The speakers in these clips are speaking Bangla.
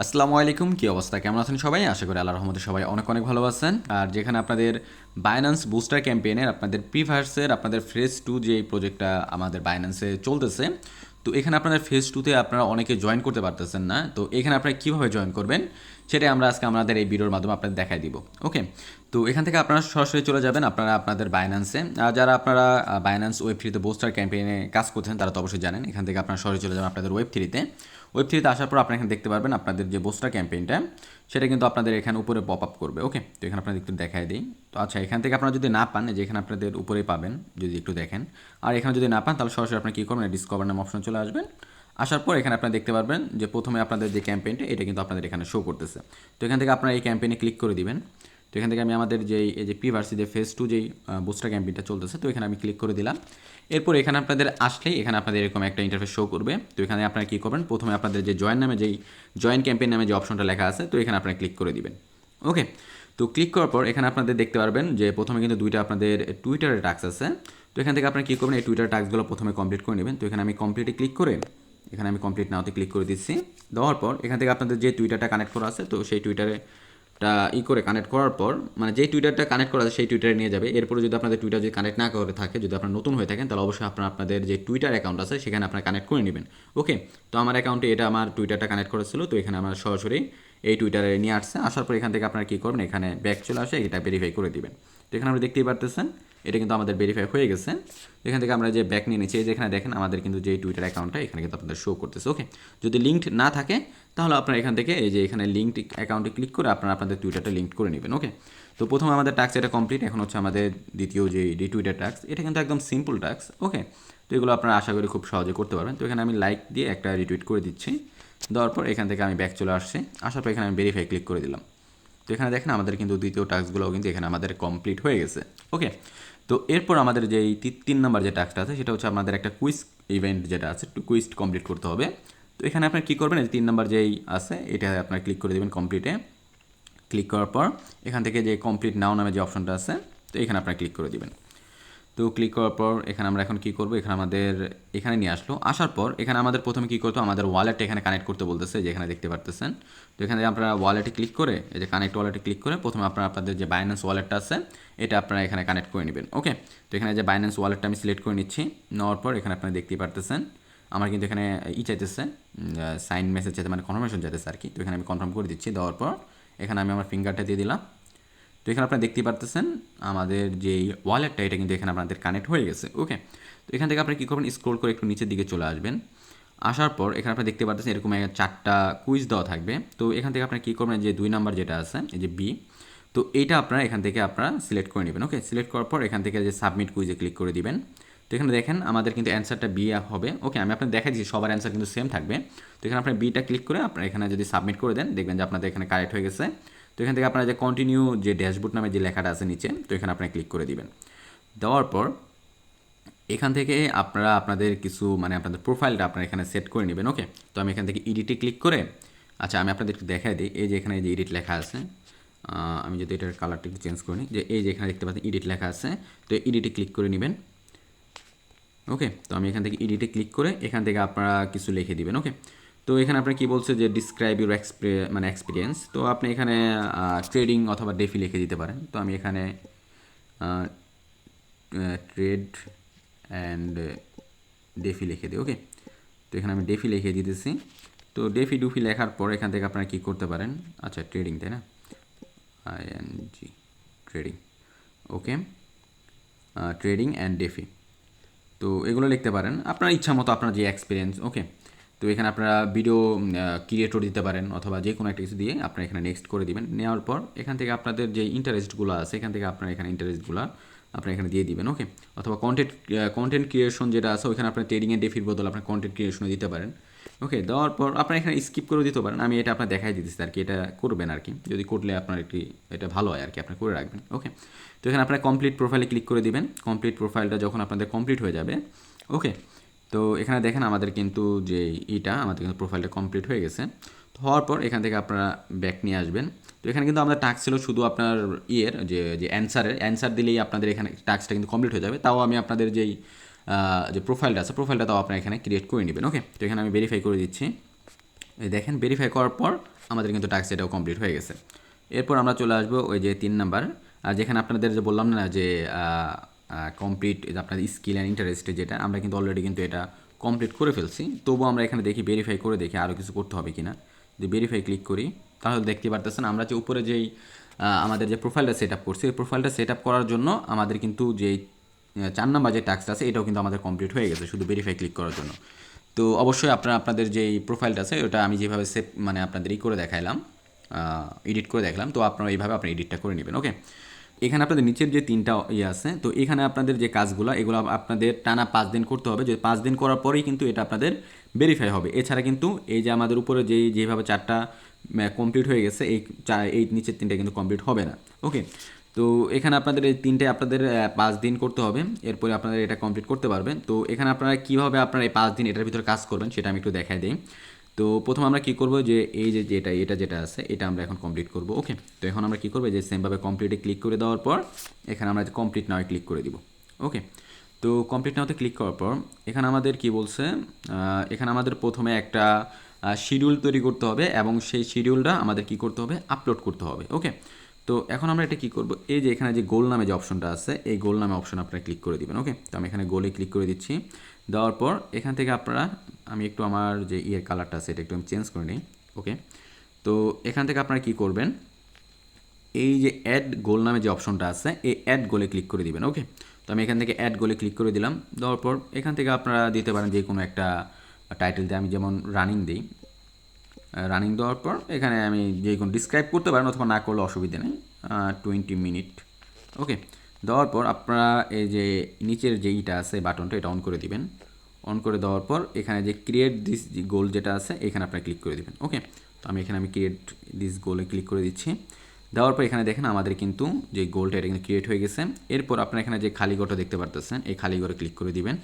আসসালামু আলাইকুম, কি অবস্থা, কেমন আছেন সবাই? আশা করি আল্লাহর রহমতে সবাই অনেক অনেক ভালো আছেন। আর যেখানে আপনাদের বাইন্যান্স বুস্টার ক্যাম্পেইনের আপনাদের প্রিভার্সের আপনাদের ফেজ টু যে প্রজেক্টটা আমাদের বাইন্যান্সে চলতেছে, তো এখানে আপনাদের ফেজ টুতে আপনারা অনেকে জয়েন করতে পারতেছেন না। তো এখানে আপনারা কীভাবে জয়েন করবেন সেটাই আমরা আজকে আমাদের এই ভিডিওর মাধ্যমে আপনাদের দেখাই দিব। ওকে, তো এখান থেকে আপনারা সরাসরি চলে যাবেন আপনারা আপনাদের বাইন্যান্সে। আর যারা আপনারা বাইন্যান্স ওয়েব থ্রিতে বুস্টার ক্যাম্পেইনে কাজ করছেন তারা তো অবশ্যই জানেন। এখান থেকে আপনারা সরাসরি চলে যাবেন আপনাদের ওয়েব থ্রিতে। ওয়েব থ্রিতে আসার পর আপনারা এখানে দেখতে পারবেন আপনাদের যে বুস্টার ক্যাম্পেইনটা সেটা কিন্তু আপনাদের এখানে উপরে পপ আপ করবে। ওকে, তো এখানে আপনাদের একটু দেখাই দিই। তো আচ্ছা, এখান থেকে আপনারা যদি না পান, যে এখানে আপনাদের উপরেই পাবেন, যদি একটু দেখেন। আর এখানে যদি না পান তাহলে সরাসরি আপনি কী করবেন, ডিসকভার নাম অপশন চলে আসবেন। আসার পর এখানে আপনারা দেখতে পারবেন যে প্রথমে আপনাদের যে ক্যাম্পেইনটা এটা কিন্তু আপনাদের এখানে শো করতেছে। তো এখান থেকে আপনারা এই ক্যাম্পেইনে ক্লিক করে দিবেন। তো এখান থেকে আমি আমাদের যেই এই যে পিভার্সি যে ফেজ টু যেই বুস্টার ক্যাম্পেইনটা চলতেছে, তো এখানে আমি ক্লিক করে দিলাম। এরপর এখানে আপনাদের আসলেই এখানে আপনাদের এরকম একটা ইন্টারফেস শো করবে। তো এখানে আপনারা কী করবেন, প্রথমে আপনাদের যে জয়েন নামে যেই জয়েন ক্যাম্পেইন নামে যে অপশনটা লেখা আছে, তো এখানে আপনারা ক্লিক করে দিবেন। ওকে, তো ক্লিক করার পর এখানে আপনাদের দেখতে পারবেন যে প্রথমে কিন্তু দুইটা আপনাদের টুইটারের টাস্ক আছে। তো এখান থেকে আপনারা কী করবেন, এই টুইটার টাস্কগুলো প্রথমে কমপ্লিট করে নেবেন। তো এখানে আমি কমপ্লিটে ক্লিক করে এখানে আমি কমপ্লিট নাওতে ক্লিক করে দিচ্ছি। দেওয়ার পর এখান থেকে আপনাদের যে টুইটারটা কানেক্ট করা আছে, তো সেই টুইটারেটা করে কানেক্ট করার পর, মানে যেই টুইটারটা কানেক্ট করা আছে সেই টুইটারে নিয়ে যাবে। এরপরে যদি আপনাদের টুইটার যদি কানেক্ট না করে থাকে, যদি আপনারা নতুন হয়ে থাকেন, তাহলে অবশ্যই আপনাদের যে টুইটার অ্যাকাউন্ট আছে সেখানে আপনারা কানেক্ট করে নেবেন। ওকে, তো আমার অ্যাকাউন্টে এটা আমার টুইটারটা কানেক্ট করেছিল, তো এখানে আমার সরাসরি এই টুইটারে নিয়ে আসছে। আসার পর এখান থেকে আপনারা কী করবেন, এখানে ব্যাক চলে আসে, এটা ভেরিফাই করে দিবেন। তো এখানে আমরা দেখতেই পারতেছেন এটা কিন্তু আমাদের ভেরিফাই হয়ে গেছে। এখান থেকে আমরা যে ব্যাক নিয়ে নিচ্ছি, এই যে এখানে দেখেন আমাদের কিন্তু যে টুইটার অ্যাকাউন্টটা এখানে কিন্তু আপনাদের শো করতেছে। ওকে, যদি লিঙ্কড না থাকে তাহলে আপনারা এখান থেকে এই যে এখানে লিঙ্কড অ্যাকাউন্টে ক্লিক করে আপনারা আপনাদের টুইটারটা লিঙ্ক করে নেবেন। ওকে, তো প্রথম আমাদের টাস্ক এটা কমপ্লিট। এখন হচ্ছে আমাদের দ্বিতীয় যে টুইটার টাস্ক, এটা কিন্তু একদম সিম্পল টাস্ক। ওকে, তো এগুলো আপনারা আশা করি খুব সহজে করতে পারবেন। তো এখানে আমি লাইক দিয়ে একটা রিটুইট করে দিচ্ছি। দেওয়ার পর এখান থেকে আমি ব্যাক চলে আসছি। আসার পর এখানে আমি ভেরিফাই ক্লিক করে দিলাম। তো এখানে দেখেন আমাদের কিন্তু দ্বিতীয় টাস্কগুলোও কিন্তু এখানে আমাদের কমপ্লিট হয়ে গেছে। ওকে, তো এরপর আমাদের যে তিন নম্বর যে টাস্কটা আছে সেটা হচ্ছে আমাদের একটা কুইজ ইভেন্ট যেটা আছে, একটু কুইজ কমপ্লিট করতে হবে। তো এখানে আপনার কী করবেন, এই 3 নম্বর যেই আছে এটা আপনার ক্লিক করে দেবেন কমপ্লিটে। ক্লিক করার পর এখান থেকে যে কমপ্লিট নাও নামে যে অপশনটা আছে, তো এখানে আপনার ক্লিক করে দিবেন। তো ক্লিক করার পর এখানে আমরা এখন কী করবো, এখানে আমাদের এখানে নিয়ে আসলো। আসার পর এখানে আমাদের প্রথমে কী করতো, আমাদের ওয়ালেটটা এখানে কানেক্ট করতে বলতেছে, যে এখানে দেখতে পারতেছেন। তো এখানে আপনারা ওয়ালেটে ক্লিক করে এই যে কানেক্ট ওয়ালেটে ক্লিক করে প্রথমে আপনারা আপনাদের যে বাইন্যান্স ওয়ালেটটা আছে এটা আপনারা এখানে কানেক্ট করে নেবেন। ওকে, তো এখানে যে বাইন্যান্স ওয়ালেটটা আমি সিলেক্ট করে নিচ্ছি। নেওয়ার পর এখানে আপনারা দেখতেই পারতেছেন আমার কিন্তু এখানে চাইতেছে, সাইন মেসেজ চাইতে, মানে কনফার্মেশন চাইতেছে আর কি। তো এখানে আমি কনফার্ম করে দিচ্ছি। দেওয়ার পর এখানে আমি আমার ফিঙ্গারটা দিয়ে দিলাম। তো এখানে আপনারা দেখতেই পারতেছেন আমাদের যেই ওয়ালেটটা এটা কিন্তু এখানে আপনাদের কানেক্ট হয়ে গেছে। ওকে, তো এখান থেকে আপনারা কী করবেন, স্ক্রল করে একটু নিচের দিকে চলে আসবেন। আসার পর এখানে আপনারা দেখতে পারতেছেন এরকম 4টা কুইজ দেওয়া থাকবে। তো এখান থেকে আপনারা কী করবেন, যে 2 নাম্বার যেটা আছে এই যে বি, তো এইটা আপনারা এখান থেকে আপনারা সিলেক্ট করে নেবেন। ওকে, সিলেক্ট করার পর এখান থেকে যে সাবমিট কুইজে ক্লিক করে দিবেন। তো এখানে দেখেন আমাদের কিন্তু অ্যান্সারটা বি হবে। ওকে, আমি আপনাদের দেখাই দিচ্ছি সবার অ্যান্সার কিন্তু সেম থাকবে। তো এখানে আপনার বিটা ক্লিক করে আপনারা এখানে যদি সাবমিট করে দেন, দেখবেন যে আপনাদের এখানে কারেক্ট হয়ে গেছে। তো এখান থেকে আপনারা যে কন্টিনিউ যে ড্যাশবোর্ড নামে যে লেখাটা আছে নিচে, তো এখানে আপনারা ক্লিক করে দিবেন। দেওয়ার পর এখান থেকে আপনারা আপনাদের কিছু, মানে আপনাদের প্রোফাইলটা আপনারা এখানে সেট করে নেবেন। ওকে, তো আমি এখান থেকে এডিটে ক্লিক করে, আচ্ছা আমি আপনাদের একটু দেখাই দিই। এই যে এখানে যে এডিট লেখা আছে, আমি যদি এটার কালারটা একটু চেঞ্জ করে নিই, যে এই যে এখানে দেখতে পাচ্ছেন এডিট লেখা আছে, তো এডিটে ক্লিক করে নেবেন। ওকে, তো আমি এখান থেকে এডিটে ক্লিক করে এখান থেকে আপনারা কিছু লিখে দিবেন। ওকে, তো এখানে আপনার কি বলছে যে ডিসক্রাইব ইউর মানে এক্সপিরিয়েন্স, তো আপনি এখানে ট্রেডিং অথবা ডেফি লিখে দিতে পারেন। তো আমি এখানে ট্রেড অ্যান্ড ডেফি লিখে দিই। ওকে, তো এখানে আমি ডেফি লিখে দিতেছি। তো ডেফি ডুফি লেখার পর এখান থেকে আপনারা কী করতে পারেন, আচ্ছা ট্রেডিং, তাই না, ING trading. Okay, trading and DeFi, তো এগুলো লিখতে পারেন আপনার ইচ্ছা মতো, আপনার যে এক্সপিরিয়েন্স। ওকে, তো এখানে আপনারা ভিডিও ক্রিয়েটর দিতে পারেন অথবা যে কোনো একটা কিছু দিয়ে আপনারা এখানে নেক্সট করে দিবেন। নেওয়ার পর এখান থেকে আপনাদের যে ইন্টারেস্টগুলো আছে এখান থেকে আপনারা এখানে ইন্টারেস্টগুলো আপনারা এখানে দিয়ে দিবেন। ওকে, অথবা কন্টেন্ট ক্রিয়েশন যেটা আছে ওইখানে আপনার ট্রেডিংয়ে ডেফির বদল আপনার কন্টেন্ট ক্রিয়েশনে দিতে পারেন। ওকে, দেওয়ার পর আপনারা এখানে স্কিপ করে দিতে পারেন, আমি এটা আপনার দেখাই দিতেছি আর কি, এটা করবেন আর কি, যদি করলে আপনার একটি এটা ভালো হয় আর কি, আপনি করে রাখবেন। ওকে, তো এখানে আপনারা কমপ্লিট প্রোফাইলে ক্লিক করে দিবেন। কমপ্লিট প্রোফাইলটা যখন আপনাদের কমপ্লিট হয়ে যাবে, ওকে, তো এখানে দেখেন আমাদের কিন্তু যে আমাদের কিন্তু প্রোফাইলটা কমপ্লিট হয়ে গেছে। তো হওয়ার পর এখান থেকে আপনারা ব্যাক নিয়ে আসবেন। তো এখানে কিন্তু আমাদের টাস্ক ছিল শুধু আপনার যে অ্যান্সার দিলেই আপনাদের এখানে টাস্কটা কিন্তু কমপ্লিট হয়ে যাবে। তাও আমি আপনাদের যে প্রোফাইলটা আছে প্রোফাইলটা তাও আপনার এখানে ক্রিয়েট করে নেবেন। ওকে, তো এখানে আমি ভেরিফাই করে দিচ্ছি। এই দেখেন ভেরিফাই করার পর আমাদের কিন্তু টাস্ক এটাও কমপ্লিট হয়ে গেছে। এরপর আমরা চলে আসবো ওই যে 3 নাম্বার, আর যেখানে আপনাদের যে বললাম না যে কমপ্লিট আপনাদের স্কিল অ্যান্ড ইন্টারেস্টে, যেটা আমরা কিন্তু অলরেডি কিন্তু এটা কমপ্লিট করে ফেলছি। তবুও আমরা এখানে দেখি ভেরিফাই করে দেখি আরও কিছু করতে হবে কিনা। যদি ভেরিফাই ক্লিক করি তাহলে দেখতে পারতেছেন আমরা যে উপরে যেই আমাদের যে প্রোফাইলটা সেট আপ করছি, এই প্রোফাইলটা সেট আপ করার জন্য আমাদের কিন্তু যেই 4 নাম্বার যে টাস্কটা আছে এটাও কিন্তু আমাদের কমপ্লিট হয়ে গেছে শুধু ভেরিফাই ক্লিক করার জন্য। তো অবশ্যই আপনাদের যেই প্রোফাইলটা আছে ওটা আমি যেভাবে সেভ মানে আপনাদের করে দেখাইলাম, এডিট করে দেখলাম, তো আপনারা এইভাবে আপনি এডিটটা করে নেবেন। ওকে, এখানে আপনাদের নিচের যে 3টা ইয়ে আছে, তো এখানে আপনাদের যে কাজগুলো এগুলো আপনাদের টানা 5 দিন করতে হবে। যে 5 দিন করার পরেই কিন্তু এটা আপনাদের ভেরিফাই হবে। এছাড়া কিন্তু এই যে আমাদের উপরে যেভাবে 4টা কমপ্লিট হয়ে গেছে, এই নিচের 3টা কিন্তু কমপ্লিট হবে না। ওকে, তো এখানে আপনাদের এই 3টে আপনাদের 5 দিন করতে হবে, এরপরে আপনারা এটা কমপ্লিট করতে পারবেন। তো এখানে আপনারা কীভাবে আপনারা এই 5 দিন এটার ভিতরে কাজ করবেন সেটা আমি একটু দেখাই দিই। তো প্রথমে আমরা কী করবো, যে এই যে যেটা আছে এটা আমরা এখন কমপ্লিট করবো। ওকে, তো এখন আমরা কী করবো, যে সেমভাবে কমপ্লিটে ক্লিক করে দেওয়ার পর এখানে আমরা কমপ্লিট নাও ক্লিক করে দিব। ওকে, তো কমপ্লিট নাওতে ক্লিক করার পর এখানে আমাদের কি বলছে, এখানে আমাদের প্রথমে একটা শিডিউল তৈরি করতে হবে এবং সেই শিডিউলটা আমাদের কি করতে হবে, আপলোড করতে হবে। ওকে, তো এখন আমরা এটা কী করবো, এই যে এখানে যে গোল নামে যে অপশনটা আছে এই গোল নামে অপশন আপনারা ক্লিক করে দিবেন। ওকে, তো আমি এখানে গোলে ক্লিক করে দিচ্ছি। দেওয়ার পর এখান থেকে আপনারা, আমি একটু আমার যে কালারটা আছে এটা একটু আমি চেঞ্জ করে নিই। ওকে, তো এখান থেকে আপনারা কী করবেন, এই যে অ্যাড গোল নামে যে অপশনটা আছে এই অ্যাড গোলে ক্লিক করে দিবেন। ওকে, তো আমি এখান থেকে অ্যাড গোলে ক্লিক করে দিলাম। দেওয়ার পর এখান থেকে আপনারা দিতে পারেন যে কোনো একটা টাইটেল দিয়ে, আমি যেমন রানিং দিই। রানিং দেওয়ার পর এখানে আমি যে কোনো ডিসক্রাইব করতে পারেন অথবা না করলে অসুবিধা নেই, 20 মিনিট। ওকে, দেওয়ার পর আপনারা এই যে নিচের যে আছে বাটনটা এটা অন করে দিবেন। অন করে দেওয়ার পর এখানে যে ক্রিয়েট দিস গোল যেটা আছে এখানে আপনারা ক্লিক করে দিবেন। ওকে, তো আমি ক্রিয়েট দিস গোলে ক্লিক করে দিচ্ছি। দেওয়ার পর এখানে দেখেন আমাদের কিন্তু যে গোলটা এটা কিন্তু ক্রিয়েট হয়ে গেছে। এরপর আপনারা এখানে যে খালি ঘরটা দেখতে পারতেছেন এই খালি ঘরে ক্লিক করে দিবেন।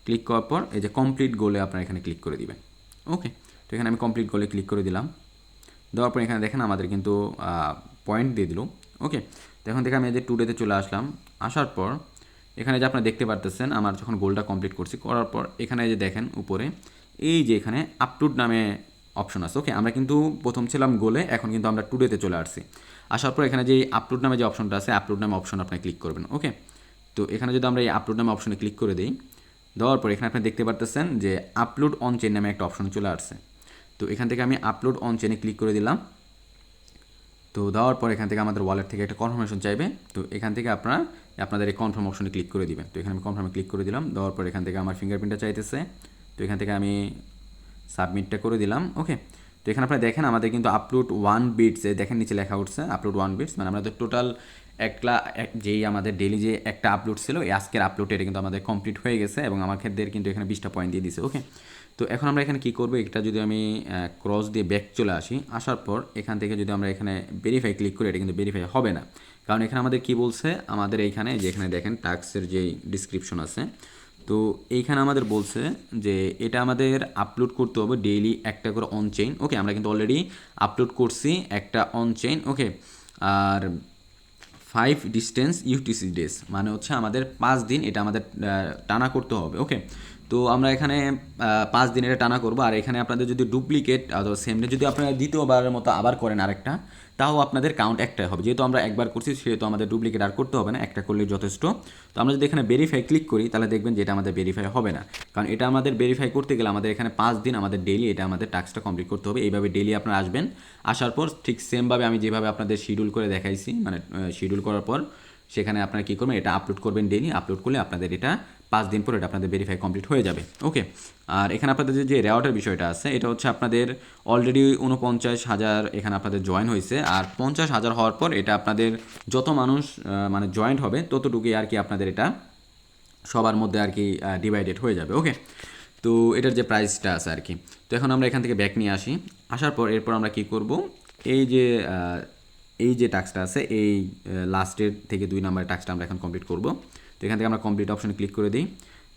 ক্লিক করার পর এই যে কমপ্লিট গোলে আপনারা এখানে ক্লিক করে দিবেন। ওকে, তো এখানে আমি কমপ্লিট গোলে ক্লিক করে দিলাম। দেওয়ার পর এখানে দেখেন আমাদের কিন্তু পয়েন্ট দিয়ে দিল। ওকে, তো এখন থেকে আমি এই যে টুডেতে চলে আসলাম। আসার পর এখানে যে আপনারা দেখতে পারতেছেন আমার যখন গোলটা কমপ্লিট করছি, করার পর এখানে যে দেখেন উপরে এই যে এখানে আপলোড নামে অপশন আছে। ওকে, আমরা কিন্তু প্রথম ছিলাম গোলে, এখন কিন্তু আমরা টুডেতে চলে আসছি। আসার পর এখানে যে আপলোড নামে যে অপশনটা আছে আপলোড নামে অপশন আপনি ক্লিক করবেন। ওকে, তো এখানে যদি আমরা এই আপলোড নামে অপশনে ক্লিক করে দিই, দেওয়ার পর এখানে আপনি দেখতে পারতেছেন যে আপলোড অন চেইন নামে একটা অপশন চলে আসছে। তো এখান থেকে আমি আপলোড অন চেইনে ক্লিক করে দিলাম। তো দেওয়ার পর এখান থেকে আমাদের ওয়ালেট থেকে একটা কনফার্মেশন চাইবে। তো এখান থেকে আপনারা আপনাদের এই কনফার্ম অপশনে ক্লিক করে দিবেন। তো এখানে আমি কনফার্মে ক্লিক করে দিলাম। দেওয়ার পর এখান থেকে আমার ফিঙ্গারপ্রিন্টটা চাইতেছে, তো এখান থেকে আমি সাবমিটটা করে দিলাম। ওকে, তো এখানে আপনারা দেখেন আমাদের কিন্তু আপলোড 1 বিটস দেখেন নিচে লেখা উঠছে আপলোড 1 বিটস, মানে আমাদের টোটাল যেই আমাদের ডেলি যে একটা আপলোড ছিল এই আজকের আপলোড এটা কিন্তু আমাদের কমপ্লিট হয়ে গেছে এবং আমার ক্ষেত্রে কিন্তু এখানে 20টা পয়েন্ট দিয়ে দিছে। ওকে, তো এখন আমরা এখানে কী করবো, এটা যদি আমি ক্রস দিয়ে ব্যাক চলে আসি, আসার পর এখান থেকে যদি আমরা এখানে ভেরিফাই ক্লিক করি এটা কিন্তু ভেরিফাই হবে না, কারণ এখানে আমাদের কি বলছে, আমাদের এইখানে যেখানে দেখেন টাস্কের যেই ডিসক্রিপশন আছে, তো এইখানে আমাদের বলছে যে এটা আমাদের আপলোড করতে হবে ডেইলি একটা করে অন চেইন। ওকে, আমরা কিন্তু অলরেডি আপলোড করছি একটা অন চেইন। ওকে, আর 5 ডিস্টেন্স ইউটিসি ডেজ মানে হচ্ছে আমাদের 5 দিন এটা আমাদের টানা করতে হবে। ওকে, তো আমরা এখানে 5 দিন এটা টানা করবো। আর এখানে আপনাদের যদি ডুপ্লিকেট অথবা সেমডে যদি আপনারা দ্বিতীয়বারের মতো আবার করেন আরেকটা, তাও আপনাদের কাউন্ট একটাই হবে। যেহেতু আমরা একবার করছি সেহেতু আমাদের ডুপ্লিকেট আর করতে হবে না, একটা করলেই যথেষ্ট। তো আমরা যদি এখানে ভেরিফাই ক্লিক করি তাহলে দেখবেন যে এটা আমাদের ভেরিফাই হবে না, কারণ এটা আমাদের ভেরিফাই করতে গেলে আমাদের এখানে 5 দিন আমাদের ডেইলি এটা আমাদের টাস্কটা কমপ্লিট করতে হবে। এইভাবে ডেইলি আপনারা আসবেন, আসার পর ঠিক সেমভাবে আমি যেভাবে আপনাদের শিডিউল করে দেখাইছি, মানে শিডিউল করার পর সেখানে আপনারা কী করবেন, এটা আপলোড করবেন ডেইলি। আপলোড করলে আপনাদের এটা 5 দিন পর এটা আপনাদের ভেরিফাই কমপ্লিট হয়ে যাবে। ওকে, আর এখানে আপনাদের যে রেওয়ার্ডের বিষয়টা আছে এটা হচ্ছে আপনাদের অলরেডি 49,000 এখানে আপনাদের জয়েন হয়েছে, আর 50,000 হওয়ার পর এটা আপনাদের যত মানুষ মানে জয়েন্ট হবে ততটুকুই আর কি আপনাদের এটা সবার মধ্যে আর কি ডিভাইডেড হয়ে যাবে। ওকে, তো এটার যে প্রাইসটা আছে আর কি। তো এখন আমরা এখান থেকে ব্যাক নিয়ে আসি। আসার পর এরপর আমরা কি করব, এই যে টাস্কটা আছে এই লাস্টের থেকে 2 নম্বরের টাস্কটা আমরা এখন কমপ্লিট করব। তো এখান থেকে আমরা কমপ্লিট অপশনে ক্লিক করে দিই।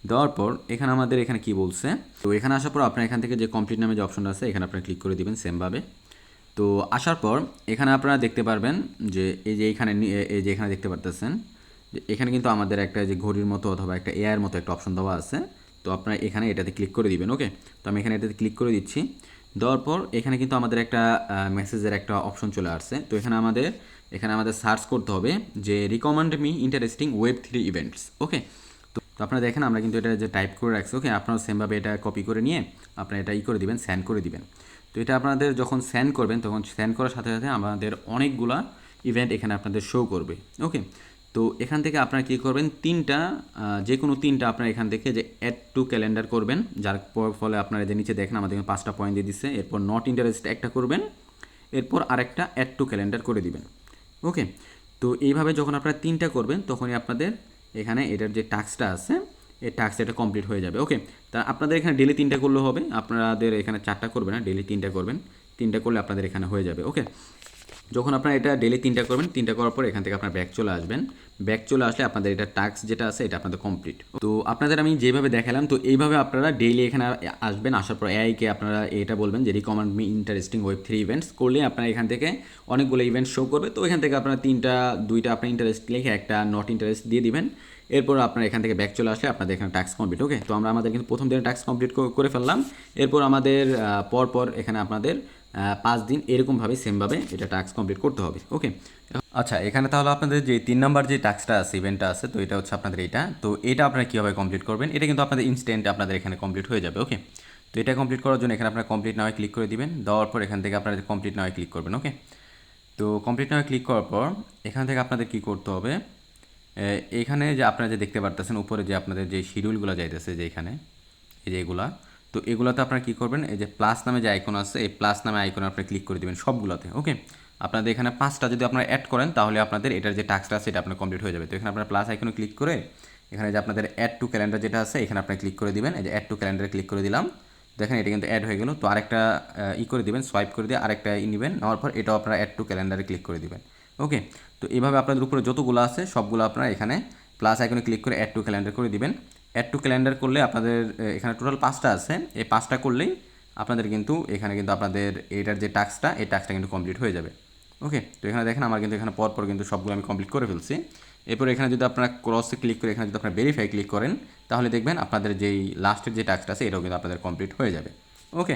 দেওয়ার পর এখানে আমাদের এখানে কি বলছে, তো এখানে আসার পর আপনার এখান থেকে যে কমপ্লিট নামে যে অপশনটা আছে এখানে আপনারা ক্লিক করে দিবেন সেমভাবে। তো আসার পর এখানে আপনারা দেখতে পারবেন যে এই যে এখানে দেখতে পারতেছেন যে এখানে কিন্তু আমাদের একটা যে ঘড়ির মতো অথবা একটা এআইয়ের মতো একটা অপশন দেওয়া আছে। তো আপনারা এখানে এটাতে ক্লিক করে দিবেন। ওকে, তো আমি এখানে এটাতে ক্লিক করে দিচ্ছি। দেওয়ার পর এখানে কিন্তু আমাদের একটা মেসেজের একটা অপশন চলে আসছে। তো এখানে আমাদের সার্চ করতে হবে যে recommend me interesting web 3 events. Okay, তো আপনারা দেখেন আমরা কিন্তু এটা যে টাইপ করে রাখছি। ওকে, আপনারা সেমভাবে এটা কপি করে নিয়ে আপনারা এটা করে দিবেন, সেন্ড করে দিবেন। তো এটা আপনাদের যখন সেন্ড করবেন তখন সেন্ড করার সাথে সাথে আমাদের অনেকগুলা ইভেন্ট এখানে আপনাদের শো করবে। ওকে, তো এখান থেকে আপনারা কী করবেন, যে কোনো তিনটা আপনারা এখান থেকে যে অ্যাড টু ক্যালেন্ডার করবেন, যার ফলে আপনারা যে নিচে দেখেন আমাদের 5টা পয়েন্ট দিয়ে দিচ্ছে। এরপর নট ইন্টারেস্ট একটা করবেন, এরপর আরেকটা অ্যাড টু ক্যালেন্ডার করে দিবেন। ওকে, তো এইভাবে যখন আপনারা তিনটা করবেন তখনই আপনাদের এখানে এটার যে টাস্কটা আছে এই টাস্ক এটা কমপ্লিট হয়ে যাবে। ওকে, তা আপনাদের এখানে ডেলি তিনটা করলে হবে, আপনাদের এখানে 4টা করবেন না, ডেলি তিনটা করবেন। তিনটা করলে আপনাদের এখানে হয়ে যাবে। ওকে, যখন আপনারা এটা ডেলি তিনটা করবেন, তিনটা করার পর এখান থেকে আপনার ব্যাক চলে আসবেন। ব্যাক চলে আসলে আপনাদের এটা টাস্ক যেটা আছে এটা আপনাদের কমপ্লিট। তো আপনাদের আমি যেভাবে দেখালাম, তো এইভাবে আপনারা ডেইলি এখানে আসবেন। আসার পর এআইকে আপনারা এটা বলবেন যে recommend me interesting web 3 events করলে আপনারা এখান থেকে অনেকগুলো ইভেন্ট শো করবে। তো এখান থেকে আপনারা দুইটা আপনার ইন্টারেস্ট লিখে একটা নট ইন্টারেস্ট দিয়ে দিবেন। এরপর আপনার এখান থেকে ব্যাক চলে আসলে আপনাদের এখানে টাস্ক কমপ্লিট। ওকে, তো আমাদের কিন্তু প্রথম দিনে টাস্ক কমপ্লিট করে ফেললাম। এরপর আমাদের পর এখানে আপনাদের 5 দিন এরকমভাবে সেমভাবে এটা টাস্ক কমপ্লিট করতে হবে। ওকে, আচ্ছা, এখানে তাহলে আপনাদের যে 3 নাম্বার যে টাস্কটা আছে, ইভেন্টটা আছে, তো এটা হচ্ছে আপনাদের এটা। তো এটা আপনারা কীভাবে কমপ্লিট করবেন, এটা কিন্তু আপনাদের ইনস্ট্যান্ট আপনাদের এখানে কমপ্লিট হয়ে যাবে। ওকে, তো এটা কমপ্লিট করার জন্য এখানে আপনারা কমপ্লিট নাও ক্লিক করে দিবেন। দেওয়ার পর এখান থেকে আপনারা কমপ্লিট নাও ক্লিক করবেন। ওকে, তো কমপ্লিট নাও ক্লিক করার পর এখান থেকে আপনাদের কী করতে হবে, এখানে যে আপনারা যে দেখতে পারতেছেন উপরে যে আপনাদের যে শিডিউলগুলো যাইতেছে যে এখানে এই যে এগুলা, তো এগুলোতে আপনারা কী করবেন, এই যে প্লাস নামে যে আইকন আছে এই প্লাস নামে আইকনে আপনি ক্লিক করে দেবেন সবগুলোতে। ওকে, আপনাদের এখানে 5টা যদি আপনারা অ্যাড করেন তাহলে আপনাদের এটার যে টাস্কটা আছে এটা আপনার কমপ্লিট হয়ে যাবে। তো এখানে আপনারা প্লাস আইকনে ক্লিক করে এখানে যে আপনাদের অ্যাড টু ক্যালেন্ডার যেটা আছে এখানে আপনি ক্লিক করে দিবেন। এই যে অ্যাড টু ক্যালেন্ডারে ক্লিক করে দিলাম, দেখেন এটা কিন্তু অ্যাড হয়ে গেল। তো আরেকটা করে দিবেন, সোয়াইপ করে দিয়ে আরেকটা নেবেন, নেওয়ার পর এটাও আপনারা অ্যাড টু ক্যালেন্ডারে ক্লিক করে দিবেন। ওকে, তো এইভাবে আপনাদের উপরে যতগুলো আছে সবগুলো আপনারা এখানে প্লাস আইকনে ক্লিক করে অ্যাড টু ক্যালেন্ডার করে দিবেন। অ্যাড টু ক্যালেন্ডার করলে আপনাদের এখানে টোটাল 5টা আছে, এই 5টা করলেই আপনাদের কিন্তু এখানে কিন্তু আপনাদের এটার যে টাস্কটা এই টাস্কটা কিন্তু কমপ্লিট হয়ে যাবে। ওকে, তো এখানে দেখেন আমার কিন্তু এখানে পরপর কিন্তু সবগুলো আমি কমপ্লিট করে ফেলছি। এরপর এখানে যদি আপনারা ক্রসে ক্লিক করে এখানে যদি আপনারা ভেরিফাই ক্লিক করেন তাহলে দেখবেন আপনাদের যেই লাস্টের যে টাস্কটা আছে এটাও কিন্তু আপনাদের কমপ্লিট হয়ে যাবে। ওকে,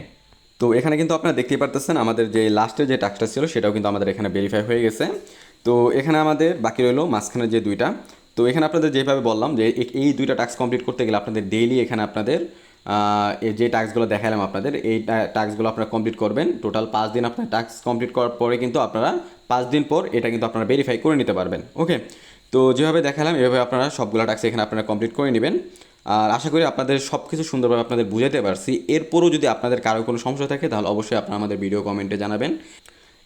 তো এখানে কিন্তু আপনারা দেখতেই পারতেছেন আমাদের যে লাস্টের যে টাস্কটা ছিল সেটাও কিন্তু আমাদের এখানে ভেরিফাই হয়ে গেছে। তো এখানে আমাদের বাকি রইলো মাঝখানে যে দুইটা। তো এখানে আপনাদের যেভাবে বললাম যে এই দুইটা টাস্ক কমপ্লিট করতে গেলে আপনাদের ডেইলি এখানে আপনাদের যে টাস্কগুলো দেখালাম আপনাদের এই টাস্কগুলো আপনারা কমপ্লিট করবেন। টোটাল 5 দিন আপনার টাস্ক কমপ্লিট করার পরে কিন্তু আপনারা 5 দিন পর এটা কিন্তু আপনারা ভেরিফাই করে নিতে পারবেন। ওকে, তো যেভাবে দেখালাম এভাবে আপনারা সবগুলো টাস্ক এখানে আপনারা কমপ্লিট করে নেবেন। আর আশা করি আপনাদের সব কিছু সুন্দরভাবে আপনাদের বুঝাতে পারছি। এরপরও যদি আপনাদের কারো কোনো সমস্যা থাকে তাহলে অবশ্যই আপনারা আমাদের ভিডিও কমেন্টে জানাবেন।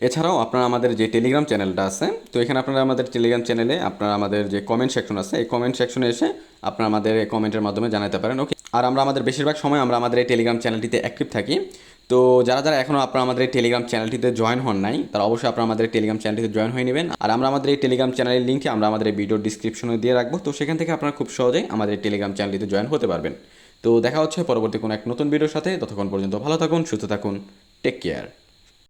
এছাড়াও আপনারা আমাদের যে টেলিগ্রাম চ্যানেলটা আছে, তো এখানে আপনারা আমাদের টেলিগ্রাম চ্যানেলে আপনারা আমাদের যে কমেন্ট সেকশন আছে এই কমেন্ট সেকশনে এসে আপনারা আমাদের কমেন্টের মাধ্যমে জানাতে পারেন। ওকে, আর আমরা আমাদের বেশিরভাগ সময় আমরা আমাদের এই টেলিগ্রাম চ্যানেলটিতে অ্যাক্টিভ থাকি। তো যারা এখনও আপনারা আমাদের এই টেলিগ্রাম চ্যানেলটিতে জয়েন হন নাই তারা অবশ্যই আপনারা আমাদের এই টেলিগ্রাম চ্যানেলটিতে জয়েন হয়ে নেবেন। আর আমরা আমাদের এই টেলিগ্রাম চ্যানেলের লিঙ্কটি আমরা আমাদের এই ভিডিওর ডিসক্রিপশনে দিয়ে রাখবো। তো সেখান থেকে আপনারা খুব সহজেই আমাদের এই টেলিগ্রাম চ্যানেলটিতে জয়েন হতে পারবেন। তো দেখা হচ্ছে পরবর্তী কোনো এক নতুন ভিডিওর সাথে। ততক্ষণ পর্যন্ত ভালো থাকুন, সুস্থ থাকুন, টেক কেয়ার।